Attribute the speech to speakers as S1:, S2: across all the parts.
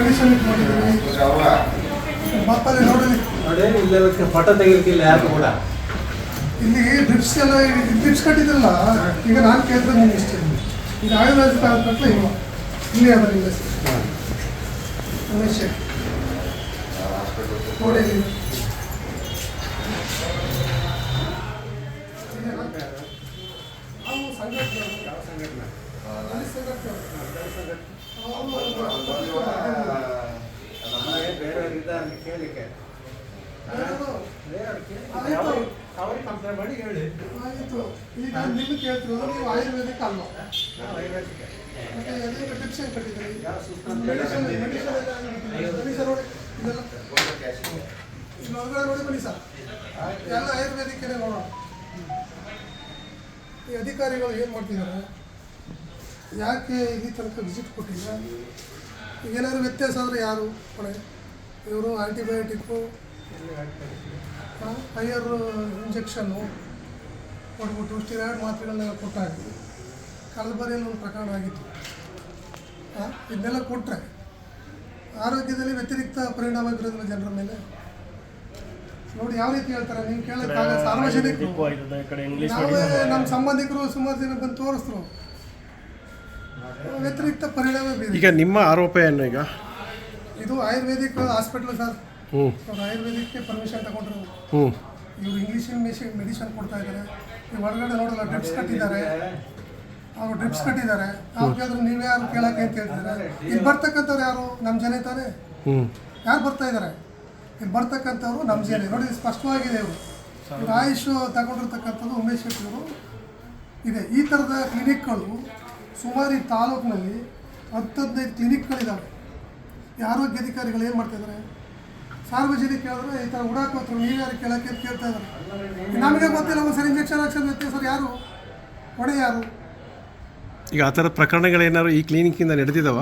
S1: Medicine ಇಟ್ಕೊಂಡಿದ್ದೀವಿ. ಬಾಪಲ್ಲಿ ನೋಡಿ
S2: ಇಲ್ಲೆಲ್ಲ ಫೋಟೋ ತೆಗಿಲಿಕ್ಕಿಲ್ಲ ಯಾರು ಕೂಡ.
S1: ಇಲ್ಲಿ ಡ್ರಿಪ್ಸ್ ಎಲ್ಲ ಡ್ರಿಪ್ಸ್ ಕಟ್ಟಿದ್ರಲ್ಲ, ಈಗ ನಾನು ಕೇಳಿದ್ರೆ ನಿಮ್ಗೆ ಇಷ್ಟ ಈಗ ಆಯುರ್ವೇದಿಕ್ ಹಾಸ್ಪಿಟ್ಲ ಇಲ್ವಾ ಇಲ್ಲಿ ಅದರ ಇಲ್ಲ ರಮೇಶ್ ನೋಡಿ
S2: ಕೇಳಲಿಕ್ಕೆ ಅವ್ರಿಗೆ ಕಂಪೇರ್ ಮಾಡಿ ಹೇಳಿ.
S1: ಆಯಿತು. ಈಗ ನಿಮ್ಗೆ ಕೇಳ್ತೀವಿ ನೀವು ಆಯುರ್ವೇದಿಕ್ ಅಲ್ವಾ? ಮತ್ತೆ ಎಲ್ಲಿ ಡ್ರಿಪ್ಸ್ ಏನು ಕಟ್ಟಿದ್ದೀರಿ? ಮೆಡಿಸನ್ ನೋಡಿ ಇದೆಲ್ಲ ಒಳಗಡೆ ನೋಡಿ ಬನ್ನಿ ಸರ್, ಎಲ್ಲ ಆಯುರ್ವೇದಿಕ್ಕೇ ನೋಡೋಣ. ಈ ಅಧಿಕಾರಿಗಳು ಏನು ಮಾಡ್ತಿದ್ದಾರೆ, ಯಾಕೆ ಇಲ್ಲಿ ತನಕ ವಿಸಿಟ್ ಕೊಟ್ಟಿಲ್ಲ? ಈಗೇನಾದ್ರು ವ್ಯತ್ಯಾಸ ಆದರೆ ಯಾರು ಕೊಡೆ? ಇವರು ಆ್ಯಂಟಿಬಯೋಟಿಕ್ಕು ಹೈಯರ್ ಇಂಜೆಕ್ಷನ್ನು ಕೊಟ್ಬಿಟ್ಟು ಸ್ಟಿರಾಯ್ಡ್ ಮಾತ್ರೆಗಳನ್ನೆಲ್ಲ ಕೊಟ್ಟಾಗ ಕಳೆದ ಬಾರಿಯಲ್ಲಿ ಒಂದು ಪ್ರಕರಣ ಆಗಿತ್ತು. ಇದನ್ನೆಲ್ಲ ಕೊಟ್ಟರೆ ಆರೋಗ್ಯದಲ್ಲಿ ವ್ಯತಿರಿಕ್ತ ಪರಿಣಾಮ ಬೀರೋದಿಲ್ಲ ಜನರ ಮೇಲೆ. ನೋಡಿ ಯಾವ ರೀತಿ ಹೇಳ್ತಾರೆ, ನೀವು ಕೇಳೋಕ್ಕಾಗ ಸಾರ್ವಜನಿಕರು ನಾವೇ ನಮ್ಮ ಸಂಬಂಧಿಕರು ಸುಮಾರು ಜನ ಬಂದು ತೋರಿಸಿದ್ರು, ವ್ಯತಿರಿಕ್ತ ಪರಿಣಾಮ ಬೀರಿ.
S3: ಈಗ ನಿಮ್ಮ ಆರೋಪ ಏನು? ಈಗ
S1: ಇದು ಆಯುರ್ವೇದಿಕ್ ಹಾಸ್ಪಿಟ್ಲ್ ಸರ್, ಅವ್ರು ಆಯುರ್ವೇದಿಕ್ಗೆ ಪರ್ಮಿಷನ್ ತಗೊಂಡ್ರು. ಇವರು ಇಂಗ್ಲೀಷ್ ಮೆಡಿಸಿನ್ ಕೊಡ್ತಾ ಇದ್ದಾರೆ. ಈ ಹೊರಗಡೆ ನೋಡಲ್ಲ ಡ್ರಿಪ್ಸ್ ಕಟ್ಟಿದ್ದಾರೆ, ಅವರು ಡ್ರಿಪ್ಸ್ ಕಟ್ಟಿದ್ದಾರೆ. ಅವ್ರು ಕೇಳಿದ್ರು ನೀವು ಯಾರು ಕೇಳಕ್ಕೆ ಅಂತ ಹೇಳ್ತಿದ್ದಾರೆ. ಇಲ್ಲಿ ಬರ್ತಕ್ಕಂಥವ್ರು ಯಾರು? ನಮ್ಮ ಜನ ತಾನೇ. ಯಾರು ಬರ್ತಾ ಇದ್ದಾರೆ? ಇಲ್ಲಿ ಬರ್ತಕ್ಕಂಥವ್ರು ನಮ್ಮ ಜನ. ನೋಡಿ ಸ್ಪಷ್ಟವಾಗಿದೆ. ಇವರು ಆಯುಷ್ ತಗೊಂಡಿರ್ತಕ್ಕಂಥದ್ದು ಉಮೇಶ್ ಶೆಟ್ಟಿಯವರು ಇದೆ. ಈ ಥರದ ಕ್ಲಿನಿಕ್ಗಳು ಸುಮಾರು ಈ ತಾಲೂಕಿನಲ್ಲಿ 10-15 ಕ್ಲಿನಿಕ್ಗಳಿದ್ದಾವೆ. ಈ ಆರೋಗ್ಯ ಅಧಿಕಾರಿಗಳು ಏನು ಮಾಡ್ತಾಯಿದ್ದಾರೆ, ಸಾರ್ವಜನಿಕ ಹೇಳಿದ್ರೆ ಈ ಥರ ಹುಡಾಕೋತ್ರು ನೀವು ಯಾರು ಕೇಳೋಕ್ಕೆ ಅಂತ ಕೇಳ್ತಾ ಇದ್ದಾರೆ. ನಮಗೆ ಗೊತ್ತಿಲ್ಲ, ಒಂದ್ಸರಿ ಇಂಜೆಕ್ಷನ್ ಹಾಕ್ಸೋದು ವ್ಯತ್ಯಾಸ ಯಾರು ಹೊಡೆ ಯಾರು?
S3: ಈಗ ಆ ಥರದ ಪ್ರಕರಣಗಳೇನಾದ್ರು ಈ ಕ್ಲಿನಿಕ್ಕಿಂದ ನಡೆದಿದ್ದಾವ?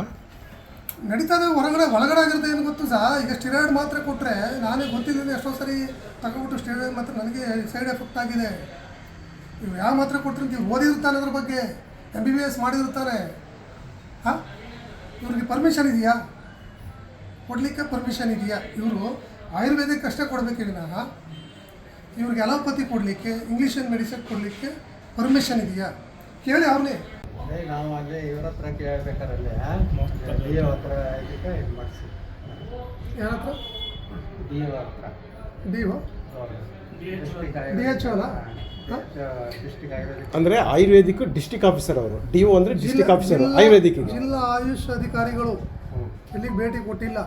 S1: ನಡೀತಾ ಇದೆ. ಒಳಗಡೆ ಆಗಿರುತ್ತೆ ಏನು ಗೊತ್ತು ಸಹ. ಈಗ ಸ್ಟಿರಾಯ್ಡ್ ಮಾತ್ರೆ ಕೊಟ್ಟರೆ ನಾನೇ ಗೊತ್ತಿದ್ದೀನಿ, ಎಷ್ಟೋ ಸರಿ ತಗೊಬಿಟ್ಟು ಸ್ಟಿರಾಯ್ಡ್ ಮಾತ್ರೆ ನನಗೆ ಸೈಡ್ ಎಫೆಕ್ಟ್ ಆಗಿದೆ. ಇವು ಯಾವ ಮಾತ್ರೆ ಕೊಟ್ಟರೆ ನೀವು ಓದಿರ್ತಾನೆ ಅದ್ರ ಬಗ್ಗೆ, MBBS ಮಾಡಿರ್ತಾರೆ. ಇವ್ರಿಗೆ ಪರ್ಮಿಷನ್ ಇದೆಯಾ? ಕೊಡಲಿಕ್ಕೆ ಪರ್ಮಿಷನ್ ಇದೆಯಾ? ಇವರು ಆಯುರ್ವೇದಿಕ್ ಅಷ್ಟೇ ಕೊಡಬೇಕು ವಿನಃ ಇವ್ರಿಗೆ ಅಲೋಪತಿ ಕೊಡಲಿಕ್ಕೆ, ಇಂಗ್ಲೀಷ್ ಮೆಡಿಸಿನ್ ಕೊಡಲಿಕ್ಕೆ ಪರ್ಮಿಷನ್ ಇದೆಯಾ? ಕೇಳಿ ಅವ್ರನ್ನೇ.
S2: ನಾವು ಅಲ್ಲೇ ಇವ್ರ ಹತ್ರ ಕೇಳಬೇಕಾರಲ್ಲೇ ಡಿ ಒ ಹತ್ರ ಇದಕ್ಕೆ ಇದು ಮಾಡಿಸಿ.
S1: ಯಾರ ಹತ್ರ?
S2: ಡಿ ಒ ಹತ್ರ.
S1: ಡಿ ಒ DHO ಅಲ್ಲ?
S2: ಡಿಸ್ಟ್ರಿಕ್ಟ್ ಆಯುರ್ವೇದಿಕ್
S3: ಅಂದರೆ ಆಯುರ್ವೇದಿಕ್ ಡಿಸ್ಟ್ರಿಕ್ಟ್ ಆಫೀಸರ್ ಅವರು. DO ಅಂದರೆ ಡಿಸ್ಟ್ರಿಕ್ಟ್ ಆಫೀಸರ್ ಆಯುರ್ವೇದಿಕ್.
S1: ಜಿಲ್ಲಾ ಆಯುಷ್ ಅಧಿಕಾರಿಗಳು ಇಲ್ಲಿಗೆ ಭೇಟಿ ಕೊಟ್ಟಿಲ್ಲ.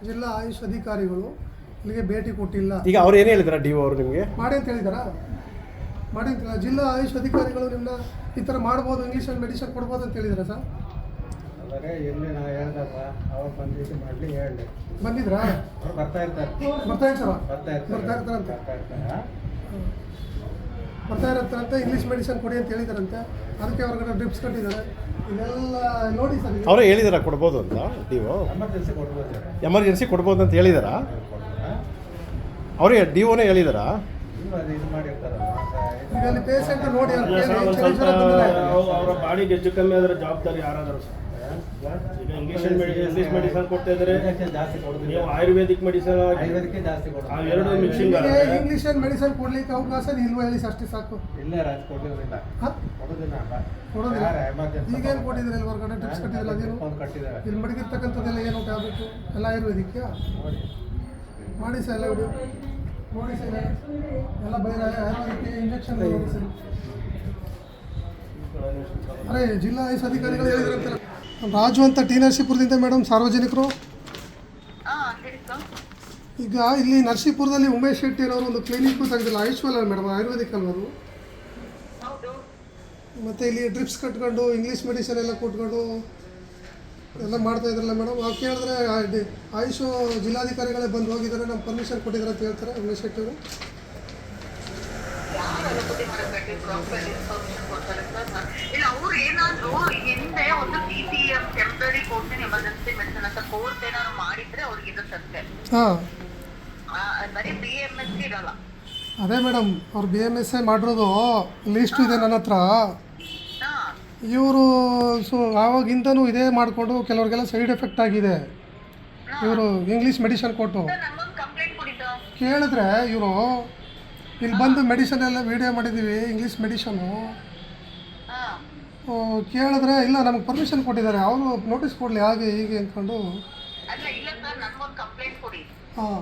S1: ಜಿಲ್ಲಾ ಆಯುಷ್ ಅಧಿಕಾರಿಗಳು ಇಲ್ಲಿಗೆ ಭೇಟಿ ಕೊಟ್ಟಿಲ್ಲ.
S3: ಈಗ ಅವ್ರು ಏನು ಹೇಳಿದಾರ? DO ಅವರು ನಿಮಗೆ
S1: ಮಾಡಿ ಅಂತ ಹೇಳಿದಾರಾ? ಮಾಡಿ ಅಂತಿಲ್ಲ. ಜಿಲ್ಲಾ ಆಯುಷ್ ಅಧಿಕಾರಿಗಳು ನಿಮ್ಮನ್ನ ಈ ಥರ ಮಾಡ್ಬೋದು, ಇಂಗ್ಲೀಷ್ ಮೆಡಿಸಿನ್ ಕೊಡ್ಬೋದು ಅಂತ ಹೇಳಿದಾರಾ ಸರ್?
S2: ಅವರೇ ಎಲ್ಲಿ ನಾವು ಹೇಳ್ದಲ್ಲ, ಅವ್ರು ಬಂದಿದ್ದು ಮಾಡಲಿ ಹೇಳಿ.
S1: ಬಂದಿದ್ರಾ?
S2: ಅವ್ರು ಬರ್ತಾ ಇರ್ತಾರೆ
S1: ಇಂಗ್ಲೀಷ್ ಮೆಡಿಸಿನ್ ಕೊಡಿ ಅಂತ ಹೇಳಿದಾರಂತೆ. ಅದಕ್ಕೆ ಹೊರಗಡೆ ಡ್ರಿಪ್ಸ್ ಕಟ್ಟಿದ್ದಾರೆ. ಇದೆಲ್ಲ ನೋಡಿ ಸರ್.
S3: ಅವರೇ ಹೇಳಿದಾರ ಕೊಡ್ಬೋದು ಅಂತ? DO
S2: ಎಮರ್ಜೆನ್ಸಿ ಕೊಡ್ಬೋದು,
S3: ಎಮರ್ಜೆನ್ಸಿ ಕೊಡ್ಬೋದು ಅಂತ ಹೇಳಿದಾರಾ? ಅವರೇ DOನೇ ಹೇಳಿದಾರಾ?
S2: ಇದು ಮಾಡಿರ್ತಾರಲ್ಲ.
S1: ಈಗ ಅಲ್ಲಿ ಪೇಷಂಟ್ ನೋಡಿ
S4: ಅವರ ಬಾಡಿಗೆ ಹೆಚ್ಚು ಕಮ್ಮಿ ಆದ್ರೆ ಜವಾಬ್ದಾರಿ ಯಾರಾದರೂ ಸರ್? ಈಗ ಇಂಗ್ಲೀಷ್ ಮೆಡಿಸಿನ್ ಕೊಡ್ತಾ ಇದ್ರೆ
S2: ಜಾಸ್ತಿ ಕೊಡೋದು,
S4: ನೀವು ಆಯುರ್ವೇದಿಕ್ ಮೆಡಿಸಿನ್
S2: ಆಯುರ್ವೇದಿಕ್ ಜಾಸ್ತಿ ಕೊಡೋದು.
S4: ಎರಡು ಮಿಕ್ಸಿಂಗ್
S1: ಇಂಗ್ಲೀಷ್ ಮೆಡಿಸಿನ್ ಕೊಡ್ಲಿಕ್ಕೆ ಅವಕಾಶ ಇಲ್ವೋ ಹೇಳಿ ಅಷ್ಟೇ ಸಾಕು.
S2: ಇಲ್ಲೇ ರಾಜ್ ಕೊಡೋದಿಲ್ಲ, ಕೊಡೋದಿಲ್ಲ.
S1: ಈಗೇನು ಕೊಟ್ಟಿದ್ರೆ ಇಲ್ಲಿ ಹೊರಗಡೆ ಡ್ರಿಪ್ಸ್ ಕಟ್ಟಿದ್ರಲ್ಲ, ಅದೇನು
S2: ಕಟ್ಟಿದ್ದಾರೆ.
S1: ಇಲ್ಲಿ ಮಡಗಿರ್ತಕ್ಕಂಥದ್ದೆಲ್ಲ ಏನು ಟ್ಯಾಬ್ಲೆಟು ಎಲ್ಲ ಆಯುರ್ವೇದಿಕ್ ಮಾಡಿ ಸರ್. ಎಲ್ಲ ಬಿಡು ನೋಡಿ ಸರ್, ಎಲ್ಲ ಬೈರ ಆಯುರ್ವೇದಿಕ್ ಇಂಜೆಕ್ಷನ್. ಅರೆ ಜಿಲ್ಲಾ ಆಯುಷ್ ಅಧಿಕಾರಿಗಳು ಹೇಳಿದ್ರಂತೆ. ರಾಜು ಅಂತ ಟಿ ನರಸೀಪುರದಿಂದ ಮೇಡಮ್, ಸಾರ್ವಜನಿಕರು. ಈಗ ಇಲ್ಲಿ ನರಸೀಪುರದಲ್ಲಿ ಉಮೇಶ್ ಶೆಟ್ಟಿ ಅವರ ಒಂದು ಕ್ಲಿನಿಕ್ಕು ತೆಗೆದಿಲ್ಲ, ಆಯುಷ್ಮಾಲ್ ಮೇಡಮ್, ಆಯುರ್ವೇದಿಕ್ ಅಲ್ವರು. ಮತ್ತು ಇಲ್ಲಿ ಡ್ರಿಪ್ಸ್ ಕಟ್ಕೊಂಡು ಇಂಗ್ಲೀಷ್ ಮೆಡಿಸಿನ್ ಎಲ್ಲ ಕೊಟ್ಕೊಂಡು ಎಲ್ಲ ಮಾಡ್ತಾ ಇದ್ರಲ್ಲ ಮೇಡಮ್. ಅವ್ರು ಕೇಳಿದ್ರೆ ಆಯುಷ್ ಜಿಲ್ಲಾಧಿಕಾರಿಗಳೇ ಬಂದು ಹೋಗಿದ್ದಾರೆ, ನಮ್ಮ ಪರ್ಮಿಷನ್ ಕೊಟ್ಟಿದ್ದಾರೆ ಅಂತ ಹೇಳ್ತಾರೆ ಉಮೇಶ್ ಶೆಟ್ಟಿ ಅವರು.
S5: ಇಲ್ಲ ಅವ್ರು ಏನಾದ್ರು ಹಿಂದೆ ಒಂದು CCM temporary course emergency medicine ಅಂತ ಕೋರ್ಸ್ ಏನಾದ್ರು ಮಾಡಿದ್ರೆ ಅವ್ರಿಗೆ ಇರುತ್ತಂತೆ. ಬರೀ BMS ಇರಲ್ಲ.
S1: ಅದೇ ಮೇಡಮ್, ಅವ್ರು BMS ಮಾಡಿರೋದು ಲೀಸ್ಟ್ ಇದೆ ನನ್ನ ಹತ್ರ. ಇವರು ಆವಾಗಿಂದನೂ ಇದೇ ಮಾಡಿಕೊಂಡು ಕೆಲವ್ರಿಗೆಲ್ಲ ಸೈಡ್ ಎಫೆಕ್ಟ್ ಆಗಿದೆ. ಇವರು ಇಂಗ್ಲೀಷ್ ಮೆಡಿಷನ್ ಕೊಟ್ಟು
S5: ನಮ್ಗೊಂದು ಕಂಪ್ಲೇಂಟ್ ಕೊಡಿದ್ದು.
S1: ಕೇಳಿದ್ರೆ ಇವರು ಇಲ್ಲಿ ಬಂದು ಮೆಡಿಸನ್ ಎಲ್ಲ ವೀಡಿಯೋ ಮಾಡಿದ್ದೀವಿ ಇಂಗ್ಲೀಷ್ ಮೆಡಿಷನು
S5: ಹಾ
S1: ಕೇಳಿದ್ರೆ ಇಲ್ಲ ನಮಗೆ ಪರ್ಮಿಷನ್ ಕೊಟ್ಟಿದ್ದಾರೆ, ಅವರು ನೋಟಿಸ್ ಕೊಡಲಿ ಹಾಗೆ ಹೀಗೆ ಅಂದ್ಕೊಂಡು.
S5: ಅಲ್ಲ ಇಲ್ಲ ಸರ್, ನನ್ಗೊಂದು ಕಂಪ್ಲೇಂಟ್ ಕೊಡಿ.
S1: ಹಾಂ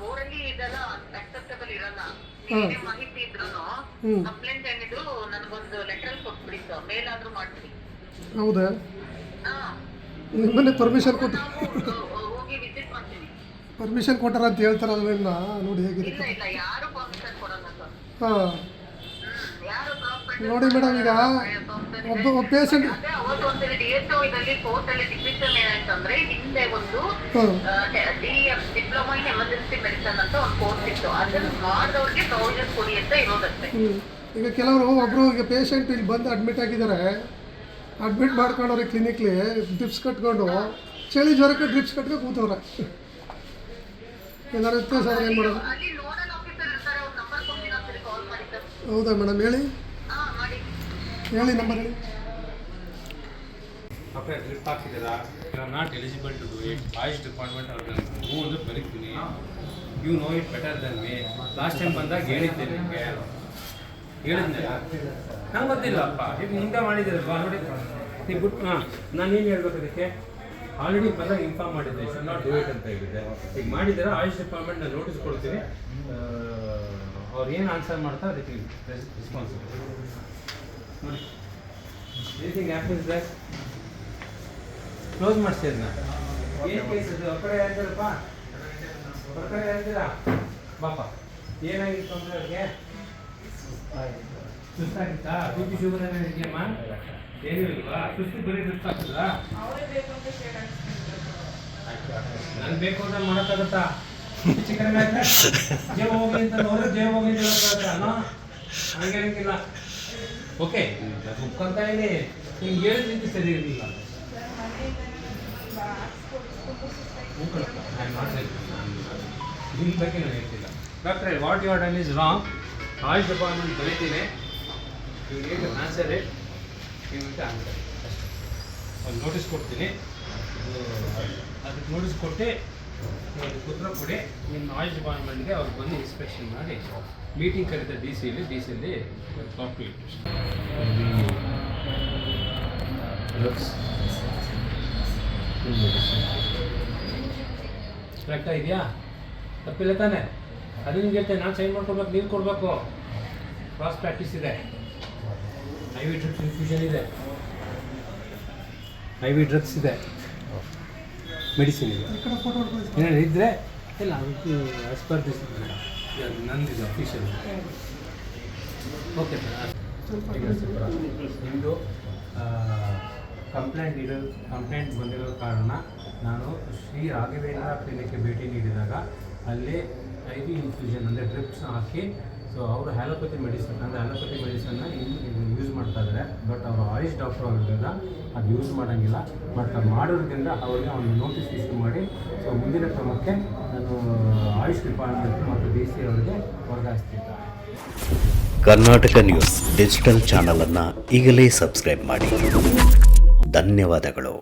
S5: ಊರಲ್ಲಿ ಇದೆಲ್ಲ ಅಕ್ಸೆಪ್ಟಬಲ್ ಇರಲ್ಲ. ಏನೇ ಮಾಹಿತಿ ಇದ್ರು ಕಂಪ್ಲೇಂಟ್ ಏನಿದ್ರು ನನಗೊಂದು ಲೆಟರ್ ಕೊಟ್ಬಿಡಿ ಸರ್, ಮೇಲ್ ಆದ್ರೂ ಮಾಡ್ಬಿಡಿ.
S1: ಹೌದಾ?
S5: ಹಾ
S1: ನಿಮ್ಮನ್ನೇ ಪರ್ಮಿಷನ್ ಕೊಟ್ಟು
S5: ನಾವು ಹೋಗಿ ವಿಸಿಟ್ ಮಾಡ್ತೀವಿ.
S1: ಪರ್ಮಿಷನ್ ಕೊಟ್ಟಾರ ಅಂತ ಹೇಳ್ತಾರಲ್ಲ ನಿನ್ನ, ನೋಡಿ ಹೇಗಿದೆ.
S5: ಇಲ್ಲ ಇಲ್ಲ, ಯಾರು ಪರ್ಮಿಷನ್ ಕೊಡಲ್ಲ ಸರ್.
S1: ಹಾಂ
S5: ಯಾರು
S1: ನೋಡಿ ಮೇಡಮ್, ಈಗ ಒಬ್ಬ ಪೇಷಂಟ್
S5: ಅದೇ ಅವತ್ತು ಒಂದ್ಸರಿ DSO ಇದರಲ್ಲಿ ಕೋರ್ಟಲ್ಲಿ ಡಿಸಿಷನ್ ಏನಾಯ್ತಂದ್ರೆ, ಹಿಂದೆ ಒಂದು ಡಿಪ್ಲೊಮಾ ಇನ್ ಎಮರ್ಜೆನ್ಸಿ ಮೆಡಿಸನ್ ಅಂತ ಒಂದು ಕೋರ್ಸ್ ಇತ್ತು, ಅದನ್ನ ಮಾಡಿದವ್ರಿಗೆ ಪ್ರೊವಿಷನ್ ಕೊಡಿ ಅಂತ ಇರೋದಷ್ಟೇ.
S1: ಈಗ ಕೆಲವರು ಒಬ್ಬರು ಈಗ ಪೇಷಂಟ್ ಇಲ್ಲಿ ಬಂದು ಅಡ್ಮಿಟ್ ಆಗಿದ್ದಾರೆ, ಅಡ್ಮಿಟ್ ಮಾಡ್ಕೊಂಡವ್ರೆ ಕ್ಲಿನಿಕ್ಲಿ ಡ್ರಿಪ್ಸ್ ಕಟ್ಕೊಂಡು, ಚಳಿ ಜ್ವರಕ್ಕೆ ಡ್ರಿಪ್ಸ್ ಕಟ್ಕೊಂಡು ಕೂತವ್ರೆ. ಏನಾರು ವ್ಯತ್ಯಾಸ ಆದ್ರೆ ಏನು ಮಾಡೋದು?
S5: ಅಲ್ಲಿ ನೋಡಲ್ ಆಫೀಸರ್ ಇರ್ತಾರೆ, ಅವ್ರ ನಂಬರ್ ಕೊಡ್ತೀನಿ ಅಂತೇಳಿ ಕಾಲ್ ಮಾಡಿ ಸರ್.
S1: ಹೌದಾ ಮೇಡಮ್? ಹೇಳಿ
S5: ಮಾಡಿ
S1: ಹೇಳಿ ನಂಬರ್ ಹೇಳಿ.
S6: ಡಾಕ್ಟರ್ ಡ್ರಿಪ್ ಹಾಕಿದ್ದೀರಾ, you are not eligible to do it. Ayush department ಅವ್ರಿಗೆ ರೂಲ್ ಬರೀತೀನಿ, you know it better than me. Last time ಬಂದಾಗ ಹೇಳಿದ್ದೆ ನಿಮಗೆ, ಹೇಳಿದ್ನೆ ನಂಗೆ ಗೊತ್ತಿಲ್ಲಪ್ಪ. ಈಗ ಮುಂದೆ ಮಾಡಿದ್ದೀರಲ್ವಾ ನೋಡಿ, ನೀವು ಬಿಟ್ಟು ನಾನೇನು ಹೇಳ್ಬೇಕು ಅದಕ್ಕೆ? ಆಲ್ರೆಡಿ ಬಂದಾಗ ಇನ್ಫಾರ್ಮ್ ಮಾಡಿದ್ದೆ, ಶುಡ್ ನಾಟ್ ಡೂ ಇಟ್ ಅಂತ ಹೇಳಿದ್ದೆ. ಈಗ ಮಾಡಿದ್ದೀರಾ, ಆಯುಷ್ ಡಿಪಾರ್ಟ್ಮೆಂಟ್ ನಾನು ನೋಟಿಸ್ ಕೊಡ್ತೀನಿ, ಅವ್ರು ಏನು ಆನ್ಸರ್ ಮಾಡ್ತಾರೆ ಅದಕ್ಕೆ ರೆಸ್ಪಾನ್ಸಿಬಲ್ ನೋಡಿ. ಎನಿಥಿಂಗ್ ಹ್ಯಾಪನ್ಸ್ ದಟ್ ಕ್ಲೋಸ್ ಮಾಡಿಸಿದ್ನ. ಏನು ಕೇಸ್ ಇದು? ಹೊರಗಡೆ ಹೇಳ್ತೀರಪ್ಪ, ಹೊರಗಡೆ ಹೇಳ್ತೀರಾ? ಬಾಪ ಏನಾಗಿತ್ತು ಅಂದರೆ ಅವ್ರಿಗೆ ಸುಸ್ತಾಗಿತ್ತಾ? BP ಶುಗರ್ ಏನಾರು ಇದೆಯಮ್ಮ? ಏನೂ ಇಲ್ವಾ? ಸುಸ್ತು ಬರೀ ಸುಸ್ತಾಗ್ತದಾ? ನಾನು ಬೇಕು ಅಂತ ಮಾಡೋಕ್ಕಾಗತ್ತಾ? ಹೆಚ್ಚು ಕಡಿಮೆ ಆಯ್ತಾ? ಜೇವ ಹೋಗಿ ಅಂತ ನೋಡಿದ್ರೆ ಜೇವ ಹೋಗಿ ಅಂತ ಹೇಳೋಕ್ಕಾಗತ್ತಾ? ಹಂಗೇನಕ್ಕಿಲ್ಲ. ಓಕೆ, ಉಪ್ಕೊಂತ ಇದೆ, ನಿಮ್ಗೆ ಹೇಳಿದ ರೀತಿ ಸರಿ ಇರಲಿಲ್ಲ. ನಿಮ್ಮ ಬಗ್ಗೆ ನಾನು ಹೇಳ್ತಿಲ್ಲ. ಡಾಕ್ಟ್ರೆ, what you are done is wrong. Ayush department ಬರೀತೀನಿ, you need to answer it, you need to answer it ಅಷ್ಟೇ. ಒಂದು ನೋಟಿಸ್ ಕೊಡ್ತೀನಿ, ಅದಕ್ಕೆ ನೋಟಿಸ್ ಕೊಟ್ಟು ಅದಕ್ಕೆ ಉತ್ತರ ಕೊಡಿ. ನಿಮ್ಮ ಆಯುಷ್ ಡಿಪಾರ್ಟ್ಮೆಂಟ್ಗೆ ಅವ್ರು ಬಂದು ಇನ್ಸ್ಪೆಕ್ಷನ್ ಮಾಡಿ ಮೀಟಿಂಗ್ ಕರೀತಾರೆ ಡಿ ಸಿಯಲ್ಲಿ ಟಾಪ್ ಕರೆಕ್ಟಾಗಿ ಇದೆಯಾ? ತಪ್ಪಿಲ್ಲ ತಾನೆ? ಅದು ನಿಮ್ಗೆ ಹೇಳ್ತೇನೆ, ನಾನು ಸೈನ್ ಮಾಡ್ಕೊಡ್ಬೇಕು, ನೀವು ಕೊಡಬೇಕು. ಕ್ರಾಸ್ ಪ್ರಾಕ್ಟೀಸ್ ಇದೆ, IV ಡ್ರಗ್ಸ್ ಇನ್ಫ್ಯೂಷನ್ ಇದೆ, IV ಡ್ರಗ್ಸ್ ಇದೆ, ಮೆಡಿಸಿನ್ ಇದೆ. ಏನಾದ್ರು ಇದ್ದರೆ ಇಲ್ಲ, ಅದಕ್ಕೆ ಆಸ್ ಪರ್ ದಿಸ್ ನಂದಿದೆ ಅಫಿಷಿಯಲ್. ಓಕೆ ಸರ್, ನಿಮ್ಮದು ಕಂಪ್ಲೇಂಟ್ ಬಂದಿರೋ ಕಾರಣ ನಾನು ಶ್ರೀ ರಾಘವೇಂದ್ರ ಕ್ಲಿನಿಕ್ಗೆ ಭೇಟಿ ನೀಡಿದಾಗ ಅಲ್ಲಿ IV ಇನ್ಫ್ಯೂಷನ್ ಅಂದರೆ ಡ್ರಿಪ್ಸ್ನ ಹಾಕಿ, ಸೊ ಅವರು ಹ್ಯಾಲೋಪತಿ ಮೆಡಿಸನ್ನ ಯೂಸ್ ಮಾಡ್ತಾ ಇದ್ದಾರೆ. ಬಟ್ ಅವರು ಆಯುಷ್ ಡಾಕ್ಟರ್ ಆಗಿರೋದ್ರಿಂದ ಅದು ಯೂಸ್ ಮಾಡೋಂಗಿಲ್ಲ. ಬಟ್ ಮಾಡೋದ್ರಿಂದ ಅವರಿಗೆ ಒಂದು ನೋಟಿಸ್ ಇಶ್ಯೂ ಮಾಡಿ, ಸೊ ಮುಂದಿನ ಕ್ರಮಕ್ಕೆ ನಾನು ಆಯುಷ್ ಡಿಪಾರ್ಟ್ಮೆಂಟ್ ಮತ್ತು DC ಅವರಿಗೆ ವರ್ಗಾಯಿಸ್ತಿದ್ದೆ.
S7: ಕರ್ನಾಟಕ ನ್ಯೂಸ್ ಡಿಜಿಟಲ್ ಚಾನಲನ್ನು ಈಗಲೇ ಸಬ್ಸ್ಕ್ರೈಬ್ ಮಾಡಿ. ಧನ್ಯವಾದಗಳು.